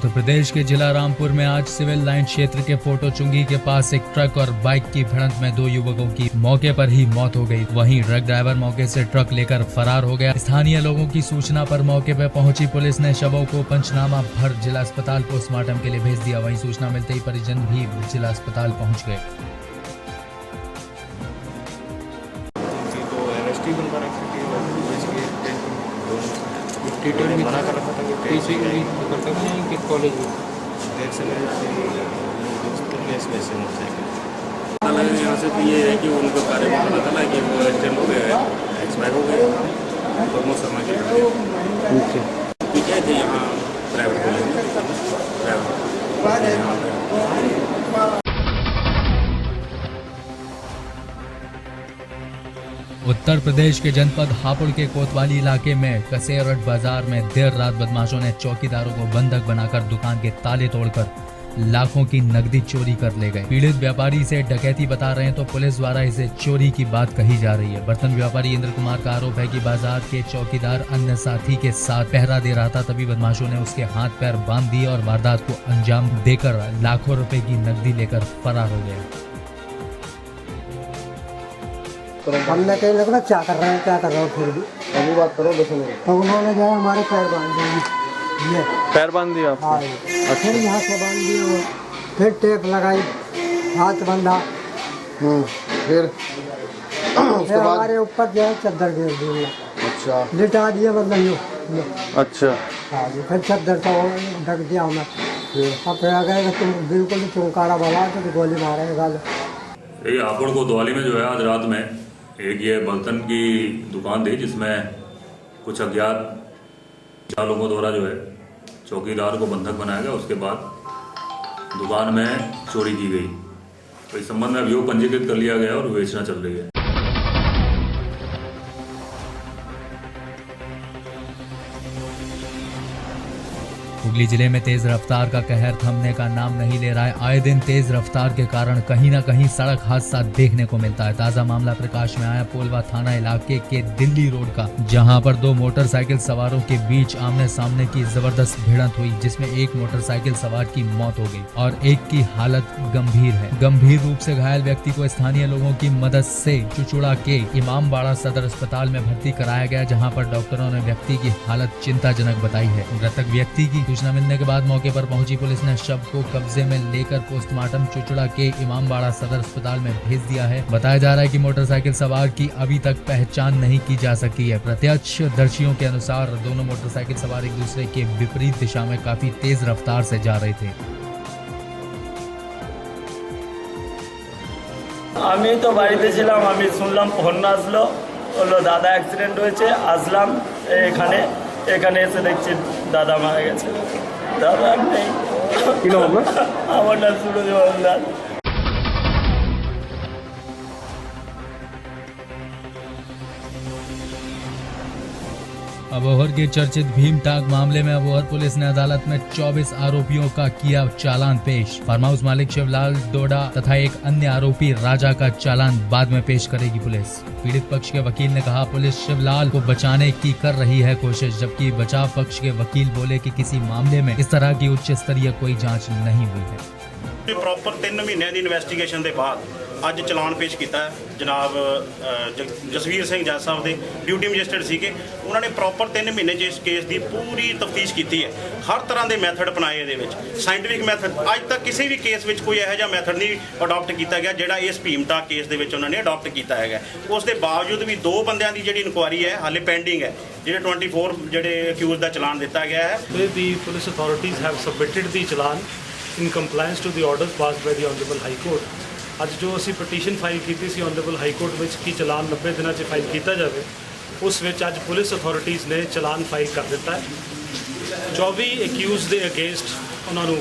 उत्तर प्रदेश के जिला रामपुर में आज सिविल लाइन क्षेत्र के फोटो चुंगी के पास एक ट्रक और बाइक की भिड़ंत में 2 युवकों की मौके पर ही मौत हो गई। वहीं ट्रक ड्राइवर मौके से ट्रक लेकर फरार हो गया। स्थानीय लोगों की सूचना पर मौके पर पहुंची पुलिस ने शवों को पंचनामा भर जिला अस्पताल पोस्टमार्टम के लिए भेज दिया। वहीं सूचना मिलते ही परिजन भी जिला अस्पताल पहुँच गए। ट्रीटमेंट मना कर रखा था कि कैसे भी करते हैं कि कॉलेज में देर से मोटरसाइकिल यहाँ से तो ये है कि उनके बारे में पता चला कि वो एक्सीडेंट हो गया है, एक्सपायर हो गया प्रमोद शर्मा के ठीक है थे यहाँ प्राइवेट कॉलेज। उत्तर प्रदेश के जनपद हापुड़ के कोतवाली इलाके में कसेरट बाजार में देर रात बदमाशों ने चौकीदारों को बंधक बनाकर दुकान के ताले तोड़कर लाखों की नकदी चोरी कर ले गए। पीड़ित व्यापारी से डकैती बता रहे हैं तो पुलिस द्वारा इसे चोरी की बात कही जा रही है। बर्तन व्यापारी इंद्र कुमार का आरोप है कि बाजार के चौकीदार अन्य साथी के साथ पहरा दे रहा था, तभी बदमाशों ने उसके हाथ पैर बांध दिए और वारदात को अंजाम देकर लाखों रुपए की नकदी लेकर फरार हो गए। हमने कहीं लगना क्या कर रहे हो फिर भी अभी बात करो 10 मिनट। तो उन्होंने जो है हमारे पैर बांध दिए, ये पैर बांध दिया आपको? हाँ, फिर यहाँ से बांध दिए वो, फिर टेप लगाई, हाथ बंधा, फिर उसके बाद हमारे ऊपर जो है चद्दर गिर दी। अच्छा, लिटा दिया मतलब यूँ। अच्छा हाँ जी, फिर चद्दर तो ढक दिया हमें। अब फिर आ गए तुम बिल्कुल चुमकारा बना तो गोली मारे गाल। ये हापुड़ कोतवाली में जो है आज रात में एक ये बर्तन की दुकान थी जिसमें कुछ अज्ञात लोगों द्वारा जो है चौकीदार को बंधक बनाया गया। उसके बाद दुकान में चोरी की गई। तो इस संबंध में अभियोग पंजीकृत कर लिया गया और विवेचना चल रही है। हुगली जिले में तेज रफ्तार का कहर थमने का नाम नहीं ले रहा है। आए दिन तेज रफ्तार के कारण कहीं न कहीं सड़क हादसा देखने को मिलता है। ताजा मामला प्रकाश में आया पोलवा थाना इलाके के दिल्ली रोड का, जहां पर 2 मोटरसाइकिल सवारों के बीच आमने सामने की जबरदस्त भिड़ंत हुई, जिसमें एक मोटरसाइकिल सवार की मौत हो गई और एक की हालत गंभीर है। गंभीर रूप से घायल व्यक्ति को स्थानीय लोगों की मदद से चुचुड़ा के इमामबाड़ा सदर अस्पताल में भर्ती कराया गया, जहाँ पर डॉक्टरों ने व्यक्ति की हालत चिंताजनक बताई है। मृतक व्यक्ति की सूचना मिलने के बाद मौके पर पहुंची पुलिस ने शव को कब्जे में लेकर पोस्टमार्टम चुचुड़ा के इमामबाड़ा सदर अस्पताल में भेज दिया है। बताया जा रहा है कि मोटरसाइकिल सवार की अभी तक पहचान नहीं की जा सकी है। प्रत्यक्षदर्शियों के अनुसार दोनों मोटरसाइकिल सवार एक दूसरे के विपरीत दिशा में काफी तेज रफ्तार से जा रहे थे। আমি তো বাড়িতে ছিলাম, আমি শুনলাম ফোন আসলো, বললো দাদা অ্যাক্সিডেন্ট হয়েছে। আসলাম এখানে, এখানে এসে দেখছি দাদা মারা গেছে। দাদা নেই। কি নাম আপনার? আমার নাম সুরজ মন্ডল। अबोहर के चर्चित भीमटाग मामले में अबोहर पुलिस ने अदालत में 24 आरोपियों का किया चालान पेश। फार्म हाउस मालिक शिवलाल डोडा तथा एक अन्य आरोपी राजा का चालान बाद में पेश करेगी पुलिस। पीड़ित पक्ष के वकील ने कहा पुलिस शिवलाल को बचाने की कर रही है कोशिश, जबकि बचाव पक्ष के वकील बोले कि किसी मामले में इस तरह की उच्च स्तरीय कोई जाँच नहीं हुई है। ਪ੍ਰੋਪਰ 3 ਮਹੀਨਿਆਂ ਦੀ ਇਨਵੈਸਟੀਗੇਸ਼ਨ ਦੇ ਬਾਅਦ ਅੱਜ ਚਲਾਨ ਪੇਸ਼ ਕੀਤਾ ਹੈ ਜਨਾਬ ਜਸਵੀਰ ਸਿੰਘ ਜੱਜ ਸਾਹਿਬ ਦੇ ਡਿਊਟੀ ਮੈਜਿਸਟਰੇਟ ਸੀਗੇ। ਉਹਨਾਂ ਨੇ ਪ੍ਰੋਪਰ 3 ਮਹੀਨੇ 'ਚ ਇਸ ਕੇਸ ਦੀ ਪੂਰੀ ਤਫਤੀਸ਼ ਕੀਤੀ ਹੈ। ਹਰ ਤਰ੍ਹਾਂ ਦੇ ਮੈਥਡ ਅਪਣਾਏ ਇਹਦੇ ਵਿੱਚ, ਸਾਇੰਟੀਫਿਕ ਮੈਥਡ। ਅੱਜ ਤੱਕ ਕਿਸੇ ਵੀ ਕੇਸ ਵਿੱਚ ਕੋਈ ਇਹੋ ਜਿਹਾ ਮੈਥਡ ਨਹੀਂ ਅਡਾਪਟ ਕੀਤਾ ਗਿਆ ਜਿਹੜਾ ਇਸ ਭੀਮਟਾਕ ਕੇਸ ਦੇ ਵਿੱਚ ਉਹਨਾਂ ਨੇ ਅਡਾਪਟ ਕੀਤਾ ਹੈਗਾ। ਉਸ ਦੇ ਬਾਵਜੂਦ ਵੀ 2 ਬੰਦਿਆਂ ਦੀ ਜਿਹੜੀ ਇਨਕੁਆਇਰੀ ਹੈ ਹਾਲੇ ਪੈਂਡਿੰਗ ਹੈ, ਜਿਹੜੇ 24 ਜਿਹੜੇ ਅਕਿਊਜ਼ ਦਾ ਚਲਾਨ ਦਿੱਤਾ ਗਿਆ ਹੈ। The police authorities have submitted the challan in compliance to the orders passed by the Honorable High Court। ਅੱਜ ਜੋ ਅਸੀਂ ਪਟੀਸ਼ਨ ਫਾਈਲ ਕੀਤੀ ਸੀ Honorable High Court ਵਿੱਚ ਕਿ ਚਲਾਨ 90 ਦਿਨਾਂ 'ਚ ਫਾਈਲ ਕੀਤਾ ਜਾਵੇ, ਉਸ ਵਿੱਚ ਅੱਜ ਪੁਲਿਸ ਅਥਾਰਟੀਜ਼ ਨੇ ਚਲਾਨ ਫਾਈਲ ਕਰ ਦਿੱਤਾ ਹੈ। 24 ਅਕਿਊਜ਼ ਦੇ ਅਗੇਂਸਟ ਉਹਨਾਂ ਨੂੰ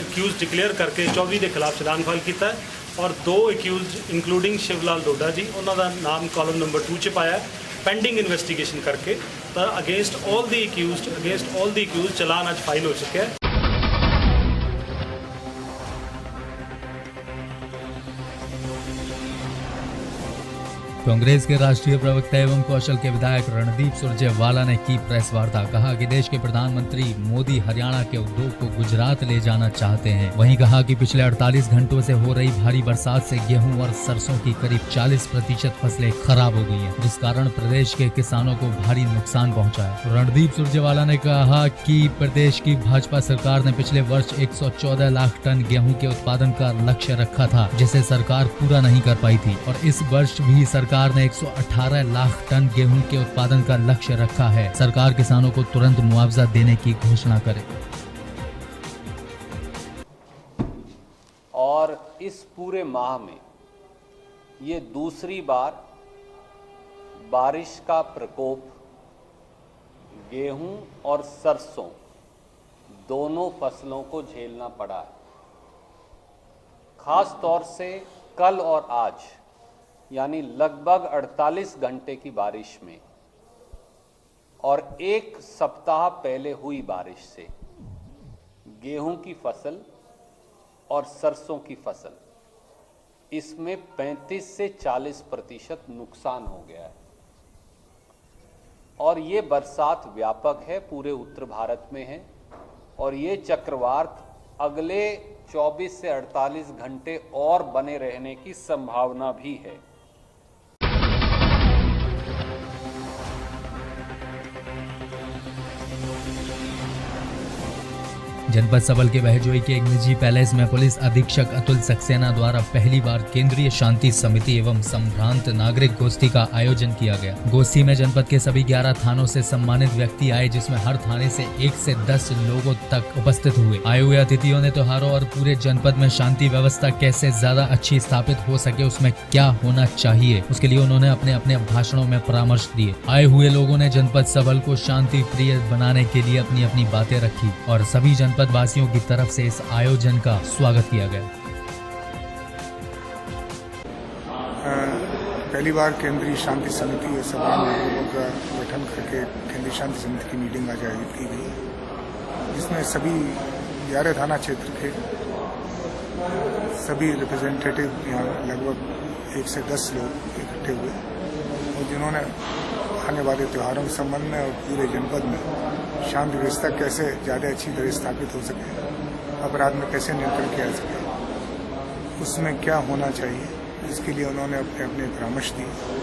ਅਕਿਊਜ਼ ਡਿਕਲੇਅਰ ਕਰਕੇ 24 ਦੇ ਖਿਲਾਫ ਚਲਾਨ ਫਾਈਲ ਕੀਤਾ ਹੈ ਔਰ 2 ਅਕਿਊਜ਼ ਇਨਕਲੂਡਿੰਗ ਸ਼ਿਵਲਾਲ ਡੋਡਾ ਜੀ, ਉਹਨਾਂ ਦਾ ਨਾਮ ਕਾਲਮ ਨੰਬਰ 2 'ਚ ਪਾਇਆ ਪੈਂਡਿੰਗ ਇਨਵੈਸਟੀਗੇਸ਼ਨ ਕਰਕੇ। ਤਾਂ ਅਗੇਂਸਟ ਆਲ ਦੀ ਅਕਿਊਜ਼ ਚਲਾਨ ਅੱਜ ਫਾਈਲ ਹੋ ਚੁੱਕਿਆ ਹੈ। कांग्रेस के राष्ट्रीय प्रवक्ता एवं कौशल के विधायक रणदीप सुरजेवाला ने की प्रेस वार्ता। कहा कि देश के प्रधानमंत्री मोदी हरियाणा के उद्योग को गुजरात ले जाना चाहते हैं। वहीं कहा कि पिछले 48 घंटों से हो रही भारी बरसात से गेहूं और सरसों की करीब 40% फसलें खराब हो गई हैं, जिस कारण प्रदेश के किसानों को भारी नुकसान पहुंचा है। रणदीप सुरजेवाला ने कहा कि प्रदेश की भाजपा सरकार ने पिछले वर्ष 114 लाख टन गेहूं के उत्पादन का लक्ष्य रखा था, जिसे सरकार पूरा नहीं कर पाई थी, और इस वर्ष भी सरकार ने 118 लाख टन गेहूं के उत्पादन का लक्ष्य रखा है। सरकार किसानों को तुरंत मुआवजा देने की घोषणा करे। और इस पूरे माह में ये दूसरी बार बारिश का प्रकोप गेहूं और सरसों दोनों फसलों को झेलना पड़ा है। खास तौर से कल और आज यानी लगभग 48 घंटे की बारिश में और एक सप्ताह पहले हुई बारिश से गेहूं की फसल और सरसों की फसल इसमें 35 से 40% नुकसान हो गया है। और ये बरसात व्यापक है, पूरे उत्तर भारत में है, और ये चक्रवात अगले 24 से 48 घंटे और बने रहने की संभावना भी है। जनपद सबल के बहजोई के एक निजी पैलेस में पुलिस अधीक्षक अतुल सक्सेना द्वारा पहली बार केंद्रीय शांति समिति एवं संभ्रांत नागरिक गोष्ठी का आयोजन किया गया। गोष्ठी में जनपद के सभी 11 थानों से सम्मानित व्यक्ति आए, जिसमें हर थाने से 1 से 10 लोगों तक उपस्थित हुए। आए हुए अतिथियों ने त्योहारों और पूरे जनपद में शांति व्यवस्था कैसे ज्यादा अच्छी स्थापित हो सके, उसमें क्या होना चाहिए, उसके लिए उन्होंने अपने अपने भाषणों में परामर्श दिए। आए हुए लोगों ने जनपद सबल को शांति प्रिय बनाने के लिए अपनी अपनी बातें रखी और सभी जनपद वासियों की तरफ से इस आयोजन का स्वागत किया गया। पहली बार केंद्रीय शांति समिति और सभा में लोगों का गठन करके केंद्रीय शांति समिति की मीटिंग आज आयोजित की गई, जिसमें सभी 11 थाना क्षेत्र के सभी रिप्रेजेंटेटिव यहाँ लगभग 1 से 10 लोग इकट्ठे हुए और जिन्होंने आने वाले त्योहारों के संबंध में और पूरे जनपद में शांति व्यवस्था कैसे ज़्यादा अच्छी तरह स्थापित हो सके, अपराध में कैसे नियंत्रण किया जा सके, उसमें क्या होना चाहिए, इसके लिए उन्होंने अपने अपने परामर्श दिए।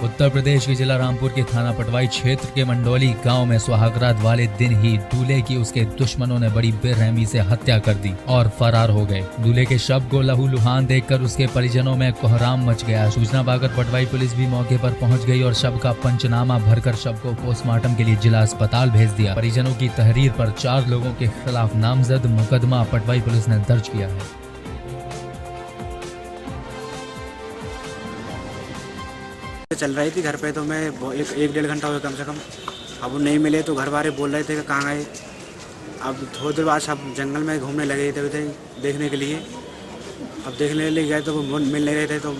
उत्तर प्रदेश के जिला रामपुर के थाना पटवाई क्षेत्र के मंडोली गांव में सुहागरात वाले दिन ही दूल्हे की उसके दुश्मनों ने बड़ी बेरहमी से हत्या कर दी और फरार हो गए। दूल्हे के शव को लहूलुहान देखकर उसके परिजनों में कोहराम मच गया। सूचना पाकर पटवाई पुलिस भी मौके पर पहुंच गई और शव का पंचनामा भरकर शव को पोस्टमार्टम के लिए जिला अस्पताल भेज दिया। परिजनों की तहरीर पर 4 लोगों के खिलाफ नामजद मुकदमा पटवाई पुलिस ने दर्ज किया है। चल रही थी घर पे, तो मैं एक डेढ़ घंटा हो गया कम से कम। अब वो नहीं मिले तो घर वाले बोल रहे थे कि कहाँ गए। अब थोड़ी देर बाद सब जंगल में घूमने लगे थे देखने के लिए। अब देखने के लिए गए तो वो मिल नहीं रहे थे, तो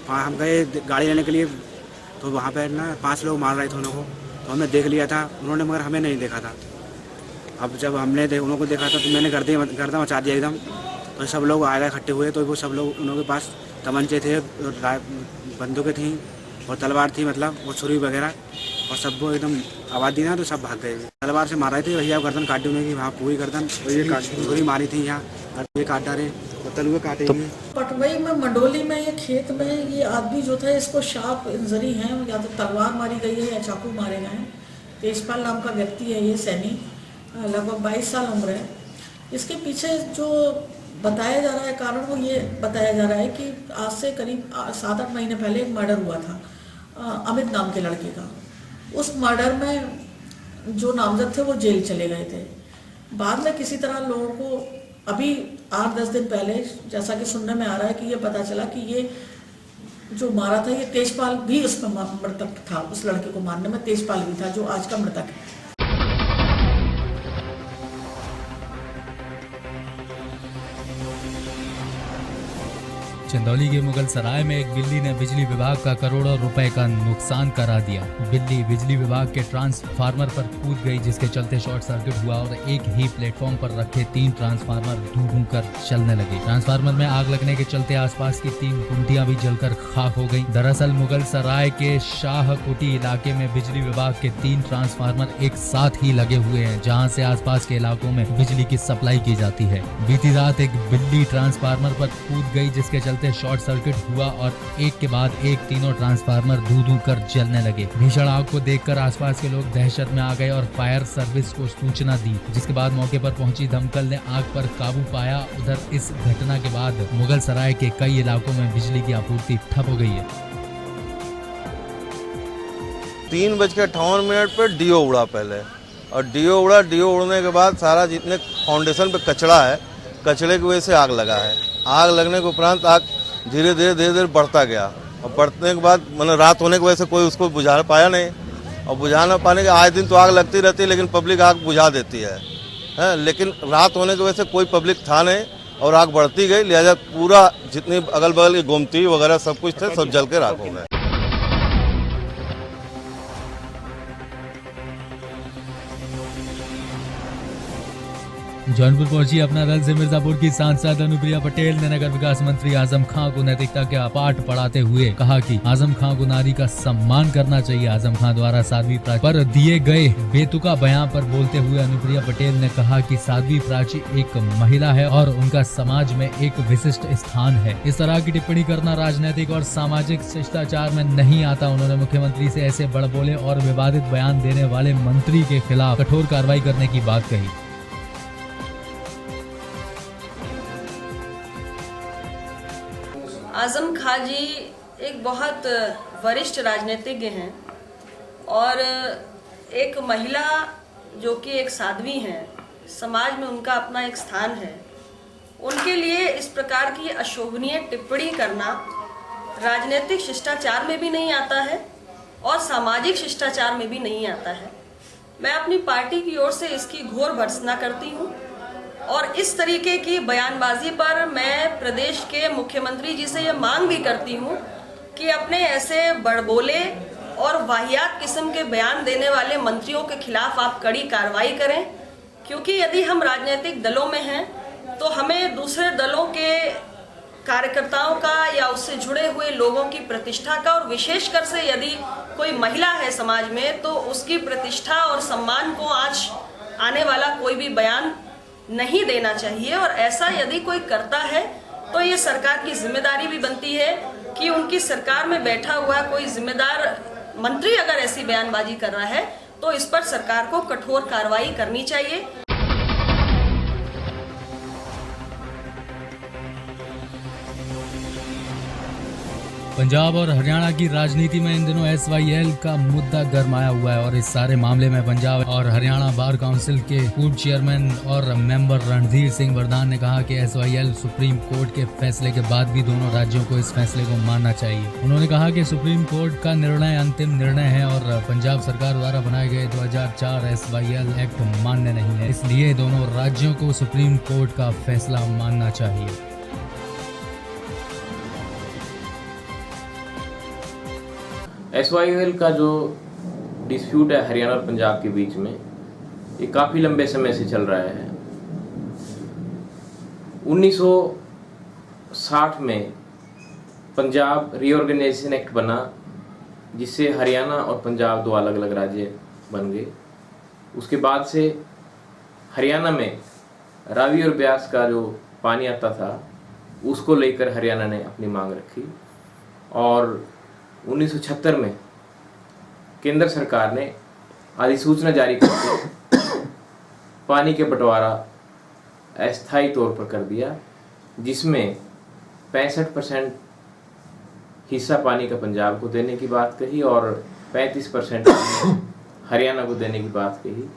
हम गए गाड़ी लेने के लिए, तो वहाँ पे ना 5 लोग मार रहे थे उनको, तो हमने देख लिया था, उन्होंने मगर हमें नहीं देखा था। अब जब हमने उनको देखा था तो मैंने गर्दा मचा दिया एकदम। तो सब लोग आ गए इकट्ठे हुए, तो वो सब लोग उनके पास तमंचे थे, बंदूकें थी और तलवार थी, मतलब वो छुरी वगैरह, और सब वो एकदम आवाज़ दी ना तो सब भाग गए। तलवार से मार रहे थे, भैया गर्दन काटी उन्हें, वहाँ पूरी गर्दन छुरी मारी थी, यहाँ ये काट डाले, तलुए काटे। पटवई में मंडोली में ये खेत में ये आदमी जो था, इसको शार्प इंजरी है, या तो तलवार मारी गई है या चाकू मारे गए हैं। तेजपाल नाम का व्यक्ति है ये सैनी, लगभग 22 साल उम्र है। इसके पीछे जो बताया जा रहा है कारण, वो ये बताया जा रहा है कि आज से करीब 7-8 महीने पहले एक मर्डर हुआ था अमित नाम के लड़के का। उस मर्डर में जो नामजद थे वो जेल चले गए थे। बाद में किसी तरह लोगों को अभी 8-10 दिन पहले जैसा कि सुनने में आ रहा है कि ये पता चला कि ये जो मारा था ये तेजपाल भी उसमें मृतक था। उस लड़के को मारने में तेजपाल भी था, जो आज का मृतक है। चंदौली के मुगल सराय में एक बिल्ली ने बिजली विभाग का करोड़ों रुपए का नुकसान करा दिया। बिल्ली बिजली विभाग के ट्रांसफार्मर पर कूद गई, जिसके चलते शॉर्ट सर्किट हुआ और एक ही प्लेटफॉर्म पर रखे 3 ट्रांसफार्मर धू कर चलने लगे। ट्रांसफार्मर में आग लगने के चलते आसपास की 3 कुंटियां भी जलकर खाक हो गयी। दरअसल मुगल सराय के शाहकुटी इलाके में बिजली विभाग के 3 ट्रांसफार्मर एक साथ ही लगे हुए हैं, जहाँ से आसपास के इलाकों में बिजली की सप्लाई की जाती है। बीती रात एक बिल्ली ट्रांसफार्मर पर कूद गई, जिसके चलते शॉर्ट सर्किट हुआ और एक के बाद एक तीनों ट्रांसफार्मर धू कर जलने लगे। भीषण आग को देखकर आसपास के लोग दहशत में आ गए और फायर सर्विस को सूचना दी, जिसके बाद मौके पर पहुंची दमकल ने आग पर काबू पाया। उधर इस घटना के बाद मुगल सराय के कई इलाकों में बिजली की आपूर्ति ठप हो गई है। 3:58 पर डीओ उड़ा पहले, और डीओ उड़ने के बाद सारा जितने फाउंडेशन पे कचरा है, कचरे की वजह से आग लगा है। आग लगने के उपरांत आग धीरे धीरे बढ़ता गया, और बढ़ने के बाद मतलब रात होने की वजह से कोई उसको बुझा पाया नहीं, और बुझा ना पाने के आए दिन तो आग लगती रहती है, लेकिन पब्लिक आग बुझा देती है। लेकिन रात होने की वजह से कोई पब्लिक था नहीं और आग बढ़ती गई, लिहाजा पूरा जितनी अगल बगल की गोमती वगैरह सब कुछ थे, सब जल के राख हो गए। जौनपुर पहुंची अपना दल से मिर्जापुर की सांसद अनुप्रिया पटेल ने नगर विकास मंत्री आजम खां को नैतिकता के पाठ पढ़ाते हुए कहा कि आजम खां को नारी का सम्मान करना चाहिए। आजम खां द्वारा साध्वी प्राची पर दिए गए बेतुका बयान पर बोलते हुए अनुप्रिया पटेल ने कहा कि साध्वी प्राची एक महिला है और उनका समाज में एक विशिष्ट स्थान है। इस तरह की टिप्पणी करना राजनीतिक और सामाजिक शिष्टाचार में नहीं आता। उन्होंने मुख्यमंत्री से ऐसे बड़बोले और विवादित बयान देने वाले मंत्री के खिलाफ कठोर कार्रवाई करने की बात कही। आजम खां जी एक बहुत वरिष्ठ राजनीतिज्ञ हैं और एक महिला जो कि एक साध्वी हैं, समाज में उनका अपना एक स्थान है। उनके लिए इस प्रकार की अशोभनीय टिप्पणी करना राजनीतिक शिष्टाचार में भी नहीं आता है और सामाजिक शिष्टाचार में भी नहीं आता है। मैं अपनी पार्टी की ओर से इसकी घोर भर्त्सना करती हूँ और इस तरीके की बयानबाजी पर मैं प्रदेश के मुख्यमंत्री जी से ये मांग भी करती हूँ कि अपने ऐसे बड़बोले और वाहियात किस्म के बयान देने वाले मंत्रियों के खिलाफ आप कड़ी कार्रवाई करें, क्योंकि यदि हम राजनीतिक दलों में हैं तो हमें दूसरे दलों के कार्यकर्ताओं का या उससे जुड़े हुए लोगों की प्रतिष्ठा का, और विशेषकर से यदि कोई महिला है समाज में तो उसकी प्रतिष्ठा और सम्मान को आंच आने वाला कोई भी बयान नहीं देना चाहिए। और ऐसा यदि कोई करता है तो ये सरकार की जिम्मेदारी भी बनती है कि उनकी सरकार में बैठा हुआ कोई जिम्मेदार मंत्री अगर ऐसी बयानबाजी कर रहा है तो इस पर सरकार को कठोर कार्रवाई करनी चाहिए। पंजाब और हरियाणा की राजनीति में इन दिनों SYL का मुद्दा गरमाया हुआ है और इस सारे मामले में पंजाब और हरियाणा बार काउंसिल के पूर्व चेयरमैन और मेंबर रणधीर सिंह वर्धान ने कहा कि SYL सुप्रीम कोर्ट के फैसले के बाद भी दोनों राज्यों को इस फैसले को मानना चाहिए। उन्होंने कहा कि सुप्रीम कोर्ट का निर्णय अंतिम निर्णय है और पंजाब सरकार द्वारा बनाए गए 2004 SYL एक्ट मान्य नहीं है, इसलिए दोनों राज्यों को सुप्रीम कोर्ट का फैसला मानना चाहिए। SYL का जो डिस्प्यूट है हरियाणा और पंजाब के बीच में, ये काफ़ी लंबे समय से चल रहा है। 1960 में पंजाब रीऑर्गेनाइजेशन एक्ट बना, जिससे हरियाणा और पंजाब दो अलग अलग राज्य बन गए। उसके बाद से हरियाणा में रावी और ब्यास का जो पानी आता था उसको लेकर हरियाणा ने अपनी मांग रखी और 1976 में केंद्र सरकार ने अधिसूचना जारी करके पानी के बंटवारा अस्थायी तौर पर कर दिया, जिसमें 65% हिस्सा पानी का पंजाब को देने की बात कही और 35% हरियाणा को देने की बात कही।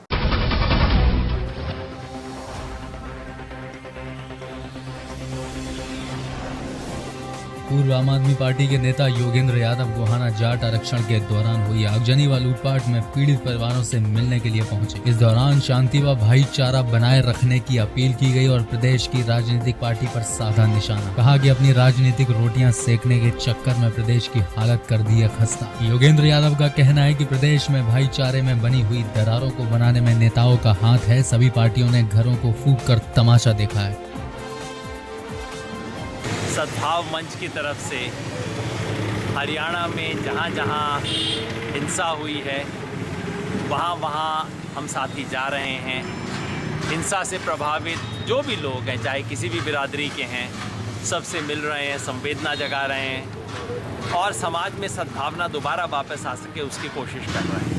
पूर्व आम आदमी पार्टी के नेता योगेंद्र यादव गोहाना जाट आरक्षण के दौरान हुई आगजनी व लूटपाट में पीड़ित परिवारों से मिलने के लिए पहुंचे। इस दौरान शांति व भाईचारा बनाए रखने की अपील की गई और प्रदेश की राजनीतिक पार्टी पर साधा निशाना। कहा कि अपनी राजनीतिक रोटियां सेकने के चक्कर में प्रदेश की हालत कर दी है खस्ता। योगेंद्र यादव का कहना है कि प्रदेश में भाईचारे में बनी हुई दरारों को बनाने में नेताओं का हाथ है। सभी पार्टियों ने घरों को फूंक कर तमाशा देखा है। सद्भाव मंच की तरफ से हरियाणा में जहाँ जहाँ हिंसा हुई है वहाँ वहाँ हम साथी जा रहे हैं। हिंसा से प्रभावित जो भी लोग हैं, चाहे किसी भी बिरादरी के हैं, सबसे मिल रहे हैं, संवेदना जगा रहे हैं और समाज में सद्भावना दोबारा वापस आ सके उसकी कोशिश कर रहे हैं।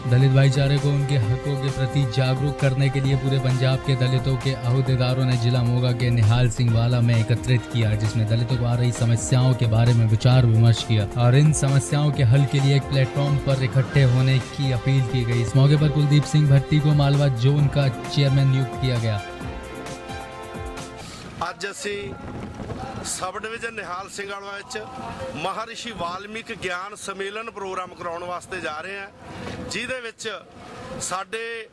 दलित भाईचारे को उनके हकों के प्रति जागरूक करने के लिए पूरे पंजाब के दलितों के अहदेदारों ने जिला मोगा के निहाल सिंह वाला में एकत्रित किया, जिसमें दलितों को आ रही समस्याओं के बारे में विचार विमर्श किया और इन समस्याओं के हल के लिए एक प्लेटफॉर्म पर इकट्ठे होने की अपील की गई। इस मौके पर कुलदीप सिंह भट्टी को मालवा जोन का चेयरमैन नियुक्त किया गया। ਅੱਜ ਅਸੀਂ ਸਬ ਡਿਵੀਜ਼ਨ ਨਿਹਾਲ ਸਿੰਘ ਵਾਲਾ ਵਿੱਚ ਮਹਾਰਿਸ਼ੀ ਵਾਲਮੀਕ ਗਿਆਨ ਸੰਮੇਲਨ ਪ੍ਰੋਗਰਾਮ ਕਰਾਉਣ ਵਾਸਤੇ ਜਾ ਰਹੇ ਹਾਂ, ਜਿਹਦੇ ਵਿੱਚ ਸਾਡੇ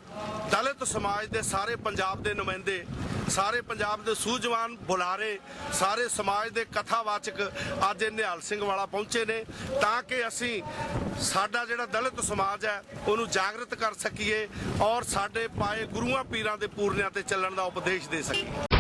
ਦਲਿਤ ਸਮਾਜ ਦੇ ਸਾਰੇ ਪੰਜਾਬ ਦੇ ਨੁਮਾਇੰਦੇ, ਸਾਰੇ ਪੰਜਾਬ ਦੇ ਸੂਝਵਾਨ ਬੁਲਾਰੇ, ਸਾਰੇ ਸਮਾਜ ਦੇ ਕਥਾਵਾਚਕ ਅੱਜ ਇਹ ਨਿਹਾਲ ਸਿੰਘ ਵਾਲਾ ਪਹੁੰਚੇ ਨੇ ਤਾਂ ਕਿ ਅਸੀਂ ਸਾਡਾ ਜਿਹੜਾ ਦਲਿਤ ਸਮਾਜ ਹੈ ਉਹਨੂੰ ਜਾਗਰਤ ਕਰ ਸਕੀਏ ਔਰ ਸਾਡੇ ਪਾਏ ਗੁਰੂਆਂ ਪੀਰਾਂ ਦੇ ਪੂਰਨਿਆਂ ਤੇ ਚੱਲਣ ਦਾ ਉਪਦੇਸ਼ ਦੇ ਸਕੀਏ।